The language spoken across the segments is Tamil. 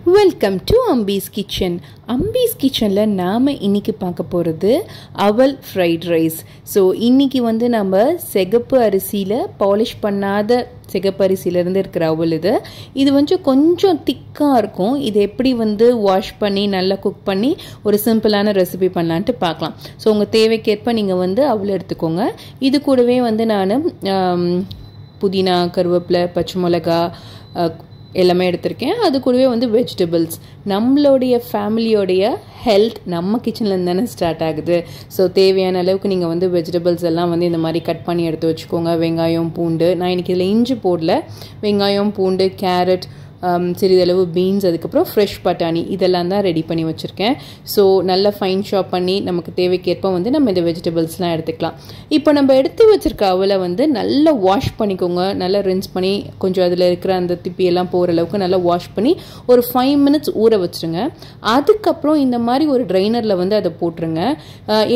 Welcome to Ambi's kitchen. Ambi's கிச்சனில் நாம் இன்றைக்கி பார்க்க போகிறது அவல் ஃப்ரைட் ரைஸ். ஸோ இன்றைக்கி நம்ம சிகப்பு அரிசியில் பாலிஷ் பண்ணாத சிகப்பு அரிசியிலேருந்து இருக்கிற அவல் இது கொஞ்சம் திக்காக இருக்கும். இது எப்படி வாஷ் பண்ணி நல்லா குக் பண்ணி ஒரு சிம்பிளான ரெசிபி பண்ணலான்ட்டு பார்க்கலாம். ஸோ உங்கள் தேவைக்கேற்ப நீங்கள் அவல் எடுத்துக்கோங்க. இது கூடவே நான் புதினா, கருவேப்பிலை, பச்சை மிளகா எல்லாமே எடுத்திருக்கேன். அது கூடவே வெஜிடபிள்ஸ். நம்மளுடைய ஃபேமிலியோடைய ஹெல்த் நம்ம கிச்சன்லேருந்து தானே ஸ்டார்ட் ஆகுது. ஸோ தேவையான அளவுக்கு நீங்கள் வெஜிடபிள்ஸ் எல்லாம் இந்த மாதிரி கட் பண்ணி எடுத்து வச்சுக்கோங்க. வெங்காயம், பூண்டு. நான் இன்றைக்கி இதில் இஞ்சி போடல. வெங்காயம், பூண்டு, கேரட், சிறிதளவு பீன்ஸ், அதுக்கப்புறம் ஃப்ரெஷ் பட்டாணி இதெல்லாம் தான் ரெடி பண்ணி வச்சுருக்கேன். ஸோ நல்லா ஃபைன் ஷாப் பண்ணி நமக்கு தேவைக்கேற்ப நம்ம இந்த வெஜிடபிள்ஸ்லாம் எடுத்துக்கலாம். இப்போ நம்ம எடுத்து வச்சுருக்க அவலை நல்லா வாஷ் பண்ணிக்கோங்க. நல்லா ரின்ஸ் பண்ணி கொஞ்சம் அதில் இருக்கிற அந்த திப்பியெல்லாம் போகிற அளவுக்கு நல்லா வாஷ் பண்ணி ஒரு 5 மினிட்ஸ் ஊற வச்சுருங்க. அதுக்கப்புறம் இந்த மாதிரி ஒரு ட்ரைனரில் அதை போட்டுருங்க.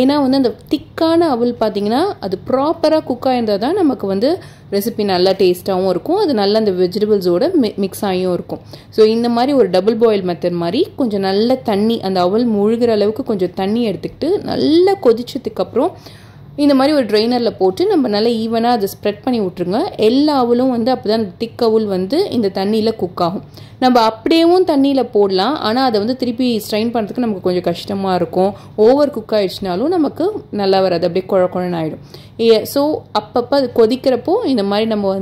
ஏன்னா அந்த திக்கான அவல் பார்த்திங்கன்னா அது ப்ராப்பராக குக்காக இருந்தால் தான் நமக்கு ரெசிபி நல்லா டேஸ்ட்டாகவும் இருக்கும். அது நல்லா அந்த வெஜிடபிள்ஸோட மிக்ஸ் ஆகியும் இருக்கும். ஸோ இந்த மாதிரி ஒரு டபுள் பாயில் மெத்தட் மாதிரி கொஞ்சம் நல்ல தண்ணி, அந்த அவல் முழுகிற அளவுக்கு கொஞ்சம் தண்ணி எடுத்துக்கிட்டு நல்லா கொதிச்சதுக்கப்புறம் இந்த மாதிரி ஒரு ட்ரைனரில் போட்டு நம்ம நல்லா ஈவனாக அதை ஸ்ப்ரெட் பண்ணி விட்ருங்க. எல்லா அவலும் அப்போ தான் திக் அவல் இந்த தண்ணியில் குக் ஆகும். நம்ம அப்படியேவும் தண்ணியில் போடலாம். ஆனால் அதை திருப்பி ஸ்ட்ரைன் பண்ணுறதுக்கு நமக்கு கொஞ்சம் கஷ்டமாக இருக்கும். ஓவர் குக் ஆகிடுச்சினாலும் நமக்கு நல்லா வராது, அப்படியே குழன்னு ஆகிடும். ஸோ அப்பப்போ அது கொதிக்கிறப்போ இந்த மாதிரி நம்ம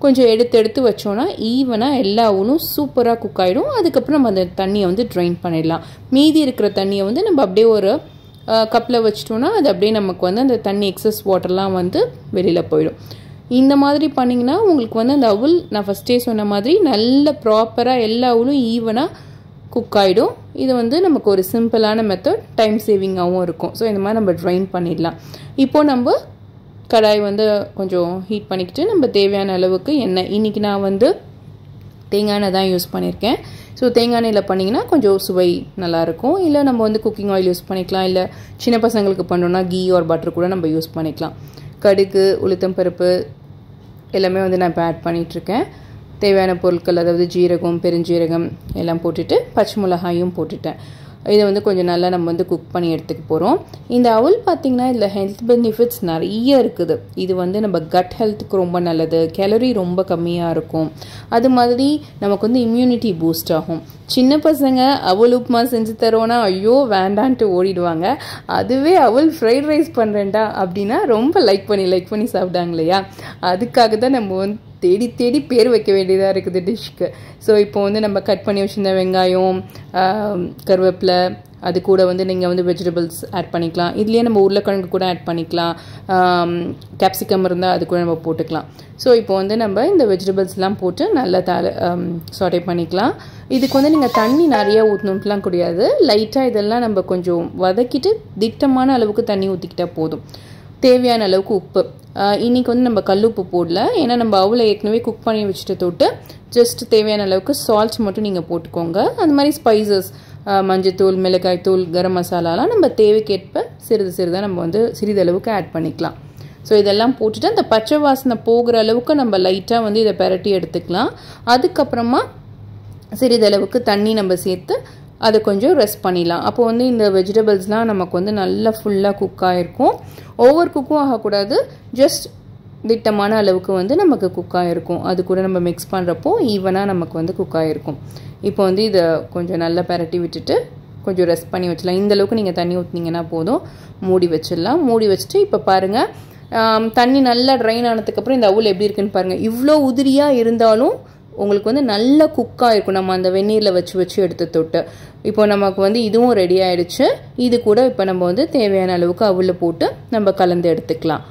கொஞ்சம் எடுத்து வச்சோன்னா ஈவனாக எல்லா அவலும் சூப்பராக குக் ஆகிடும். அதுக்கப்புறம் நம்ம அந்த தண்ணியை ட்ரைன் பண்ணிடலாம். மீதி இருக்கிற தண்ணியை நம்ம அப்படியே ஒரு கப்பில் வச்சிட்டோன்னா அது அப்படியே நமக்கு அந்த தண்ணி எக்ஸஸ் வாட்டர்லாம் வெளியில் போயிடும். இந்த மாதிரி பண்ணிங்கன்னா உங்களுக்கு அந்த அவல் நான் ஃபஸ்ட்டே சொன்ன மாதிரி நல்ல ப்ராப்பராக எல்லா அவலும் ஈவனாக குக் ஆகிடும். இது நமக்கு ஒரு சிம்பிளான மெத்தட், டைம் சேவிங்காகவும் இருக்கும். ஸோ இந்த மாதிரி நம்ம ட்ரைன் பண்ணிடலாம். இப்போது நம்ம கடாய் கொஞ்சம் ஹீட் பண்ணிக்கிட்டு நம்ம தேவையான அளவுக்கு எண்ணெய், இன்றைக்கி நான் தேங்காய் எண்ணெய் தான் யூஸ் பண்ணியிருக்கேன். ஸோ தேங்காய் எண்ணெயில் பண்ணிங்கன்னா கொஞ்சம் சுவை நல்லாயிருக்கும். இல்லை நம்ம குக்கிங் ஆயில் யூஸ் பண்ணிக்கலாம். இல்லை சின்ன பசங்களுக்கு பண்ணோன்னா கீ ஆர் பட்டர் கூட நம்ம யூஸ் பண்ணிக்கலாம். கடுகு, உளுத்தம் பருப்பு எல்லாமே நான் இப்போ ஆட் பண்ணிகிட்ருக்கேன். தேவையான பொருட்கள், அதாவது ஜீரகம், பெருஞ்சீரகம் எல்லாம் போட்டுட்டு பச்சை மிளகாயும் போட்டுட்டேன். இதை கொஞ்சம் நல்லா நம்ம குக் பண்ணி எடுத்துக்க போகிறோம். இந்த அவல் பார்த்திங்கன்னா இதில் ஹெல்த் பெனிஃபிட்ஸ் நிறைய இருக்குது. இது நம்ம கட் ஹெல்த்துக்கு ரொம்ப நல்லது. கேலரி ரொம்ப கம்மியாக இருக்கும். அது மாதிரி நமக்கு இம்யூனிட்டி பூஸ்ட் ஆகும். சின்ன பசங்க அவல் உப்புமா செஞ்சு தரோன்னா ஐயோ வேண்டான்ட்டு ஓடிடுவாங்க. அதுவே அவல் ஃப்ரைட் ரைஸ் பண்ணுறேன்டா அப்படின்னா ரொம்ப லைக் பண்ணி சாப்பிட்டாங்க இல்லையா. அதுக்காக தான் நம்ம தேடி பேர் வைக்க வேண்டியதாக இருக்குது டிஷ்க்கு. ஸோ இப்போ நம்ம கட் பண்ணி வச்சுருந்த வெங்காயம், கருவேப்பிலை, அது கூட நீங்கள் வெஜிடபிள்ஸ் ஆட் பண்ணிக்கலாம். இதுலேயே நம்ம உருளைக்கிழங்கு கூட ஆட் பண்ணிக்கலாம். கேப்சிகம் இருந்தால் அது கூட நம்ம போட்டுக்கலாம். ஸோ இப்போ நம்ம இந்த வெஜிடபிள்ஸ்லாம் போட்டு நல்லா சாட்டே பண்ணிக்கலாம். இதுக்கு நீங்கள் தண்ணி நிறையா ஊற்றணுன்ட்டுலாம் கிடையாது. லைட்டாக இதெல்லாம் நம்ம கொஞ்சம் வதக்கிட்டு திட்டமான அளவுக்கு தண்ணி ஊற்றிக்கிட்டால் போதும். தேவையான அளவுக்கு உப்பு. இன்றைக்கி நம்ம கல் உப்பு போடல, ஏன்னா நம்ம அவளை ஏற்கனவே குக் பண்ணி வச்சுட்டு தொட்டு ஜஸ்ட் தேவையான அளவுக்கு சால்ட் மட்டும் நீங்கள் போட்டுக்கோங்க. அந்த மாதிரி ஸ்பைசஸ், மஞ்சத்தூள், மிளகாய் தூள், கரம் மசாலாலாம் நம்ம தேவைக்கேற்ப சிறிதாக நம்ம சிறிதளவுக்கு ஆட் பண்ணிக்கலாம். ஸோ இதெல்லாம் போட்டுட்டு அந்த பச்சை வாசனை போகிற அளவுக்கு நம்ம லைட்டாக இதை பெரட்டி எடுத்துக்கலாம். அதுக்கப்புறமா சிறிதளவுக்கு தண்ணி நம்ம சேர்த்து அதை கொஞ்சம் ரெஸ்ட் பண்ணிடலாம். அப்போ இந்த வெஜிடபிள்ஸ்லாம் நமக்கு நல்லா ஃபுல்லாக குக் ஆகிருக்கும். ஓவர் குக்கும் ஆகக்கூடாது, ஜஸ்ட் திட்டமான அளவுக்கு நமக்கு குக் ஆகிருக்கும். அது கூட நம்ம மிக்ஸ் பண்ணுறப்போ ஈவனாக நமக்கு குக் ஆகிருக்கும். இப்போ இதை கொஞ்சம் நல்லா பெரட்டி விட்டுட்டு கொஞ்சம் ரெஸ்ட் பண்ணி வச்சிடலாம். இந்தளவுக்கு நீங்கள் தண்ணி ஊற்றினீங்கன்னா போதும். மூடி வச்சிடலாம். மூடி வச்சுட்டு இப்போ பாருங்கள், தண்ணி நல்லா ட்ரைன் ஆனதுக்கப்புறம் இந்த அவல் எப்படி இருக்குன்னு பாருங்கள். இவ்வளோ உதிரியாக இருந்தாலும் உங்களுக்கு நல்லா குக்காக இருக்கும். நம்ம அந்த வெந்நீரில் வச்சு எடுத்து தொட்டு இப்போ நமக்கு இதுவும் ரெடி ஆகிடுச்சு. இது கூட இப்போ நம்ம தேவையான அளவுக்கு அவலில் போட்டு நம்ம கலந்து எடுத்துக்கலாம்.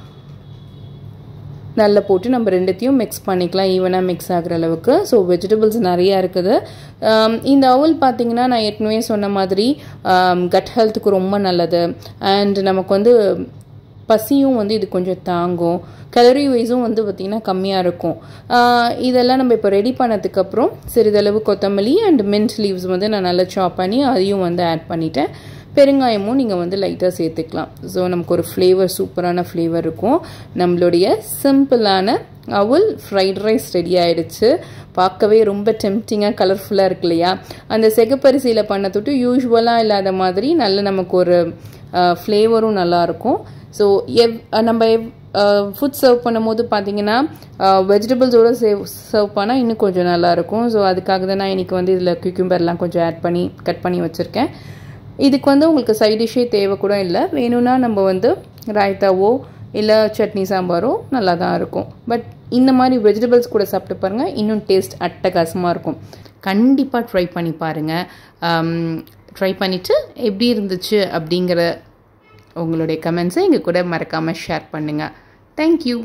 நல்லா போட்டு நம்ம ரெண்டுத்தையும் மிக்ஸ் பண்ணிக்கலாம், ஈவனாக மிக்ஸ் ஆகிற அளவுக்கு. ஸோ வெஜிடபிள்ஸ் நிறையா இருக்குது. இந்த அவல் பார்த்திங்கன்னா நான் ஏற்கனவே சொன்ன மாதிரி கட் ஹெல்த்துக்கு ரொம்ப நல்லது. அண்ட் நமக்கு பசியும் இது கொஞ்சம் தாங்கும். கலரி வைஸும் பார்த்திங்கன்னா கம்மியாக இருக்கும். இதெல்லாம் நம்ம இப்போ ரெடி பண்ணதுக்கப்புறம் சிறிதளவு கொத்தமல்லி அண்ட் மின்ட் லீவ்ஸ் நான் நல்லா சாப் பண்ணி அதையும் ஆட் பண்ணிட்டேன். பெருங்காயமும் நீங்கள் லைட்டாக சேர்த்துக்கலாம். ஸோ நமக்கு ஒரு ஃப்ளேவர், சூப்பரான ஃப்ளேவர் இருக்கும். நம்மளுடைய சிம்பிளான அவல் ஃப்ரைட் ரைஸ் ரெடி ஆகிடுச்சு. பார்க்கவே ரொம்ப டெம்ப்டிங்காக கலர்ஃபுல்லாக இருக்கு இல்லையா? அந்த செகப்பரிசியில் பண்ண தொட்டு யூஸ்வலாக இல்லாத மாதிரி நல்ல நமக்கு ஒரு ஃப்ளேவரும் நல்லாயிருக்கும். ஸோ நம்ம ஃபுட் சர்வ் பண்ணும்போது பார்த்தீங்கன்னா வெஜிடபிள்ஸோடு சர்வ் பண்ணால் இன்னும் கொஞ்சம் நல்லாயிருக்கும். ஸோ அதுக்காக தான் நான் இன்றைக்கி வந்து இதில் குக்கும்பர்லாம் கொஞ்சம் ஆட் பண்ணி கட் பண்ணி வச்சுருக்கேன். இதுக்கு வந்து உங்களுக்கு சைட் டிஷ்ஷே தேவை கூட இல்லை. வேணும்னா நம்ம வந்து ராய்த்தாவோ இல்லை சட்னி சாம்பாரோ நல்லா தான் இருக்கும். பட் இந்த மாதிரி வெஜிடபிள்ஸ் கூட சாப்பிட்டு பாருங்கள், இன்னும் டேஸ்ட் அட்டகாசமாக இருக்கும். கண்டிப்பாக ட்ரை பண்ணி பாருங்கள். ட்ரை பண்ணிவிட்டு எப்படி இருந்துச்சு அப்படிங்கிற உங்களுடைய கமெண்ட்ஸை எங்கள் கூட மறக்காமல் ஷேர் பண்ணுங்கள். தேங்க்யூ.